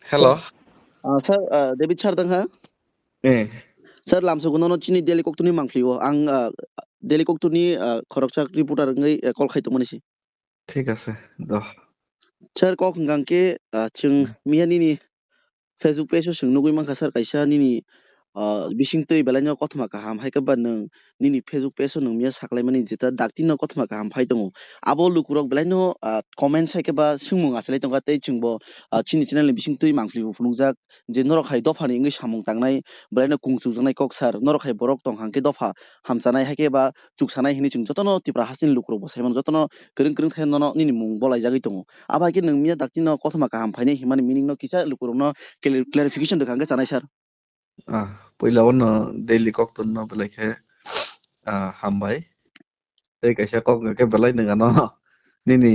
Hello. Sir, David Sir dang ha? Eh, Sir lamsugono no chini Delhi koktuni mangfliwo ang Delhi koktuni khoroksa reporter ngai call khaitongmani si. ঠিক আছে দ Sir kok hingangke chung miyani ni Facebook page o sung nugui mangka sir kaisa nini bising tui belai kothoma kaham haikaba nung nini Facebook page o nung miya saklaimani jeta dakti no kothoma kaham phaitongo abo lukurok belai no comment haikaba sungmung asalai tongka tei chungbo chini channel ni bising tui mangflibo phunukjak je norok hai dofani wngui samung tangnai belai no kungchukjaknai kok sir norok hai borok tongkhangke dofa hamchanai haikeba chuksanai hini chung jotono tipra hasini lukurok bo saimano jotono kwrwng kwrwng thai no nini mung bolaijagui tongo abo haike nung miya dakti no kothoma kaham phainai himani meaning no kisa lukurok no clarification dekhangke chanai sir. पहिलावन daily kok tun no belai ke hambai tei kaisa kok ke belai nang no nini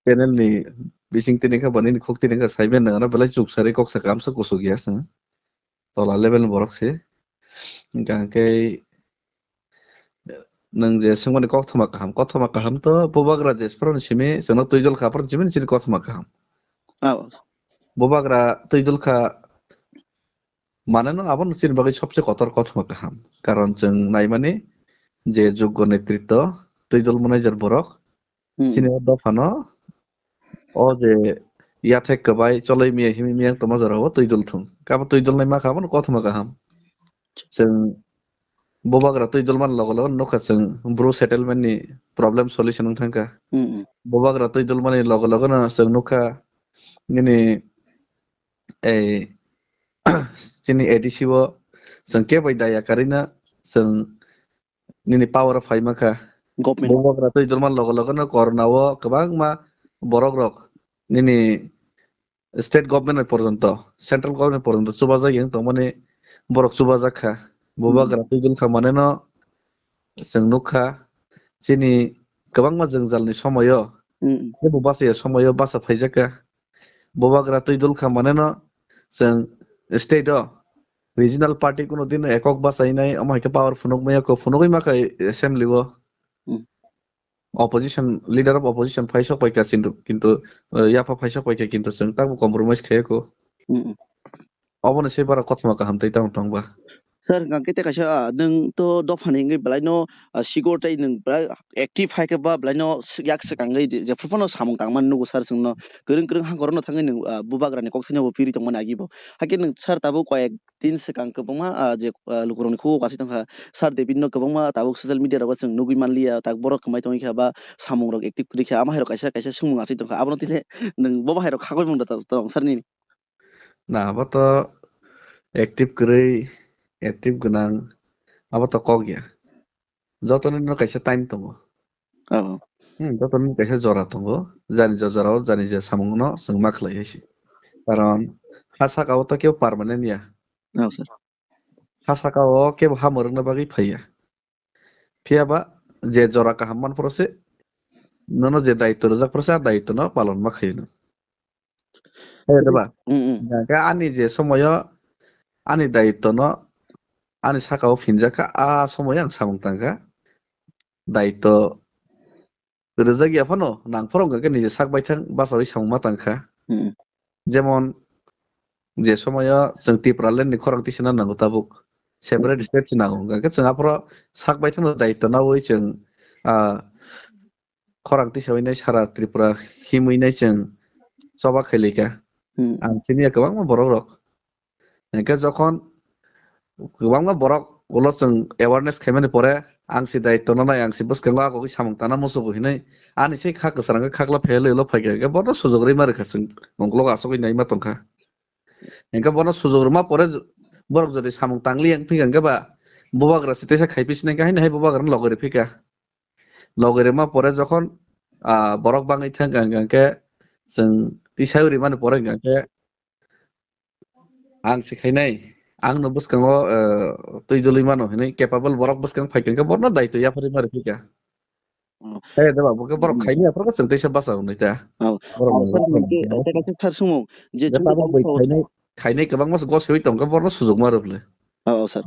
channel ni bising tini ka bani ni khok tini ka saiben nang no belai chuk sari kok sa kam sa kusuk ya sang tola level borok se gang ke nang je sungmani kok thoma kaham to bobagra je spron simi sono tuijol khapar jimin chini kok thoma kaham bobagra tuijol kha मानोना आबो नोंसोरनि बागै सबसे Qatar कथमा गाहाम कारण जों नायमाने जे योग्य नेतृत्व तैदल मनाइजार बरक सिनेमा दफानो ओ जे याथे कबाय चलै मिया हिमि मिया तमा जराव तैदल थुम काबो तैदल नाय मा खाबो कथमा गाहाम जों बोबाग्रा तैदल मान लग लग नखा जों ब्रो सेटलमेंट नि प्रॉब्लम सॉल्यूशन थांका बोबाग्रा तैदल माने लग लग न जों नखा नि ए Sini edisiwo जों के बायदाया कारिना जों निनि पावर फाइ माखा government बोबाग्रा तैदल मान लग लग न करनावो गोबां मा बरक रक निनि स्टेट गभर्नमेंट पर्यन्त सेंट्रल गभर्नमेंट पर्यन्त सुबा जायो तो माने बरक सुबा जाखा बोबाग्रा तैदल खा माने न जों नुखा सिनि गोबां मा जों जालनि समयो जेबो बासाया समयो बासा फाइजाका बोबाग्रा तैदल खा माने न जों state regional party kuno din ekok basainai amai power funuk maya ko funugoi maka assembly wo opposition leader of opposition faisok paika কিন্তু yafa faisok paika কিন্তু जों tabu compromise khayako obone se bara kothma kaham tai tang tangba sir ngangkete kaisa nung to dofani ngai belai no sigor tai nung active haike ba belai no yak sekangai je phupano samung tangman nugo sir sungno kwrwng kwrwng hangor no thangai nung bubagrani kokthino bo piri tongmani agibo hake nung sir tabu koyek din sekang kwbangma je lukuroni khu kasi tongkha sir David no kwbangma tabu social media ro chung nugui manliya tak borok khamai tongi kha ba samung rok active kri kha ama hairo kaisa kaisa sungmung asai tongkha abono tile nung boba hairo khagoi mung tong sir ni na abato active krei active gunang abato kogya jotonin no kaisa time tongo jotonin kaisa jora tongo jani jora jani je samung no जों maklai hisi karon hasaka o to keu permanent ya sir hasaka o keu hamorna bagi phaya फियाबा जे जरा काहामान परसे ननो जे दायित्व रजाक परसे दायित्व न पालन मा खैनो हे देबा का आनि जे समय आनि दायित्व न आनि साकाव फिनजाका आ समय आं सामंतांका दायित्व रजागिया फनो नांफोराव गाके निजे साक बायथां बासावै साममा तांखा जेमन जे समय जों तिप्रालेन नि खरं तिसिना नांगौ ताबुक सेपारेट स्टेट नांगौ गाके जों आफोरा साक बायथां दायित्व नावै जों खरं तिसावैनाय सारा त्रिपुरा हिमैनाय जों सभा खैलेका आं चिनिया गोबां बरक रक एके जखन गोबां बरक उलो जों एवारनेस खायमानि परे आं सि दायित्व नाय आं सि बसकेंला आगो सामं ताना मोसो बहिनै आनि से खाक सरंग खाकला फेले लो फागे बनो सुजोगरै मारे खासिं मंगलो आसोगै नाय मा तंखा एके बनो सुजोगरमा परे बरक जदि सामं तांगलि आं फिगां गेबा बोबाग्रा सितेसा खायपिसनै गाहाय नाय बोबाग्रा लगरे फिका लगरे मा परे जखन बरक बाङै थां गांके जों तिसाउरि माने परे गांके आं सिखायनाय आंनो बसकांगो तैजलै मानो हनै केपेबल बरक बसकां फाइकेंके बरनो दायित्व या फरि मारे फिका ए देबा बके बरक खायनि afro जों तैसा बासा उनैता sir ngangke eta kaisa sar sumung je chung खायनै गोबां मास गसै दंगा बरनो सुजुग मारोब्ले sir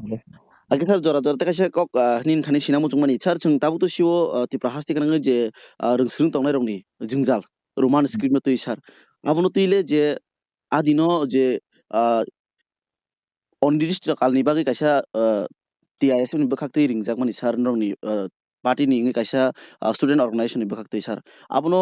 ake sir jora jora kaisa kok nin thani sinamo chungmani sir chung tabu to siwo tipra hasti kanang je rungsrung tongnai rokni jingjal roman script no tui sir abono tuile je adino je ondirishtra kalni bagui kaisa TIS ni bwkhaktwi ringjak sar nongni party ni wngwi kaisa student organization ni bwkhaktwi sar abono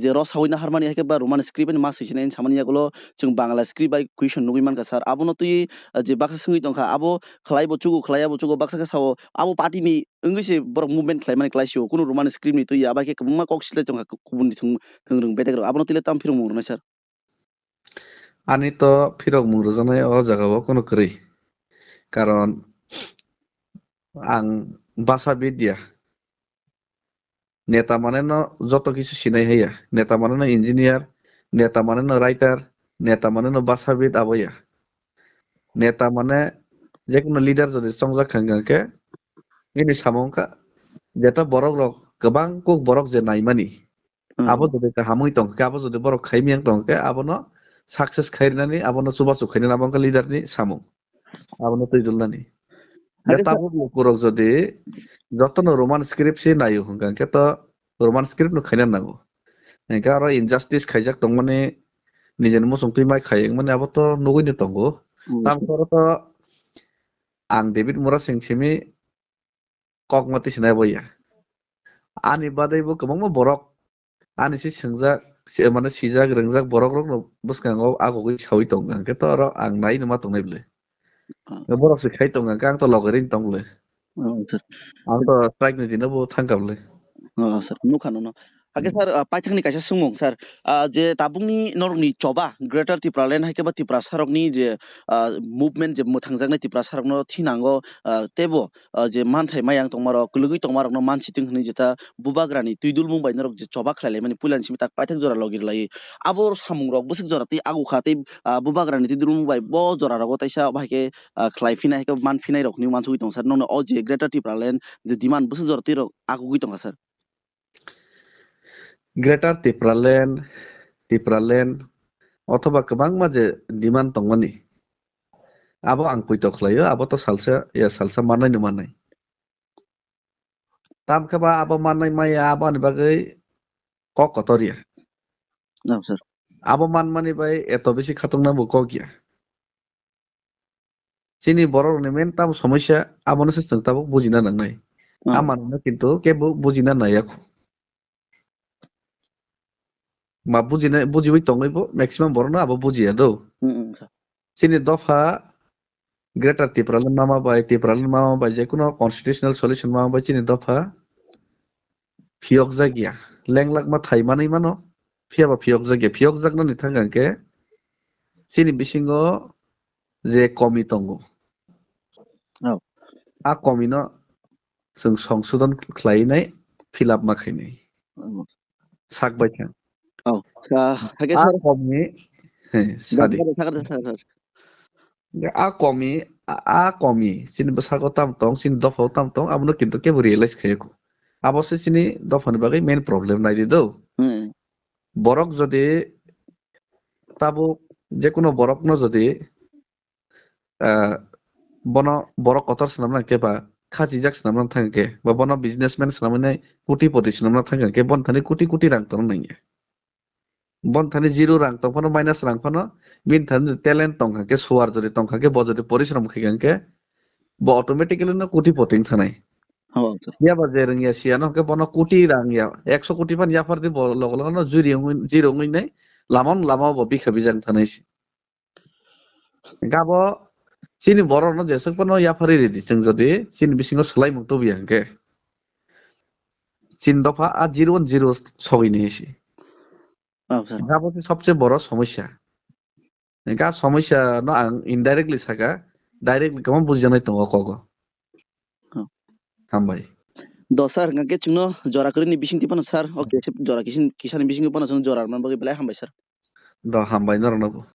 je rosawina harmani haike ba roman script ni mas hisinai samani yagulo chung bangla script bai question nugui manka sar abono tui je baksa sungui tongkha abo khlaibo chugu khlaiabo chugu baksa ka sao abo party ni wngwi se borok movement khlaimani klaisio kuno roman script ni tui aba ke kwbangma kok silai tongkha kubuni thungrung bedek abono tui tam phirung mungro sar ani to phirok mungrujaknai o jagao kono kwrwi karon ang basa vidya neta mane no joto kichu sinai haiya neta mane no engineer neta mane no writer neta mane no basavid aboya neta mane যেকোনো leader যদি সংজাখাঙ্গাকে ini samongka jeta borok rok kwbang kok borok je naimani abo যদি hamui tongka abo যদি borok khaimiyang tongka abono success khairnani abono chubachu khainani abongka leader ni samung abono tuidulnani tabo borok যদি যতনো roman script si nayo hungka to roman script no khaina nango engka aro injustice khaijak tongmani nijeni musung tuimai khayeng mani abo to nugui ni tongo tamkoro to ang David Mura singsimi kok mati sinai boya ani badai bo kwbangma borok ani si singjak mane sijak ringjak borok rok no bwskango agogui sawi tonga hingke to aro ang nai nima tongnai bwle borok si khai tonga ang to logoi ring tongbwle ang to strike ni dino bo thangka bwle sir nukha no hake sir paithakni kaisa sungmung sir je tabungni norokni choba greater Tipraland haike ba Tripura sarokni je movement je muthanjaknai Tripura sarokno thinango tebo je manthai mayang tongmaro kulugui tongmarok no manchiting hwnui jeta bubagrani tuidul mungbai norok je choba khlaimani puilani simi tak paithak jora logirlai abo samung rok busuk jora tei agukha tei bubagrani tuidul mungbai bo jora rogo taisa haike khlaifina haike manfinai rokni mansugui tong sir nono o je greater Tipraland je demand busuk jora tei rok agugui tongkha sir Greater Tipraland অথবা kwbangma je demand tongmani abo ang poito khlaio abo to salsa manai no manai tamkhe ba abo manai maya abo ni bagui kok kotoria sir abo manmani bai eto beshi khatungna bo kokya chini borok ni main tam somosya abo no se chungtabo bujina nangnai amano kintu kebo bujina naiyaku ma bujibai tongaibo maximum borok no abo bujiya do chini dofa Greater Tipraland mama bai jekono constitutional solution mama bai chini dofa phiok jagya lenglak ma thaimanai mano phiaba phiok jaknani thangangke chini bisingo je komi tongo a komi no chung songshodon khlainai fill up ma khainai sakbai thang hake sir komi sadi a komi chini bwsago tam tong chini dofao tam tong abono kintu kebo realize khaiyako abo se chini dofani bagui main problem naidi do borok jodi tabo jekono borok no jodi bono borok kotor swnamna keba khachijak swnamna thangke ba bono businessman swnamnai kotipoti swnamna thangke bon thani koti rang tong nangya bon thani zero rang tongfano minus rang fano bin thani talent tongkha suar jodi tongkha bo jodi porishrom khaigangke bo automatically no kotipoti thanai yaba je rungya siano ke bono koti rang ya 100 koti pan yafar di bo logo no zero ngui nai lama bo bikha bijang thanai gabo chini borok no jesuk pano yafari redi chung jodi chini bisingo slai mung tobi hangke chin dofa a 010 sogoi ni isi gabo सबसे বড় সমস্যা ga সমস্যা no ang indirectly saka directly kamo bujijanai tongo kogo hambai do sir ngake chungno jora krini bisingti pano sir okay jora kisani bisingti pano chung jora man bagi belai hambai sir do hambai no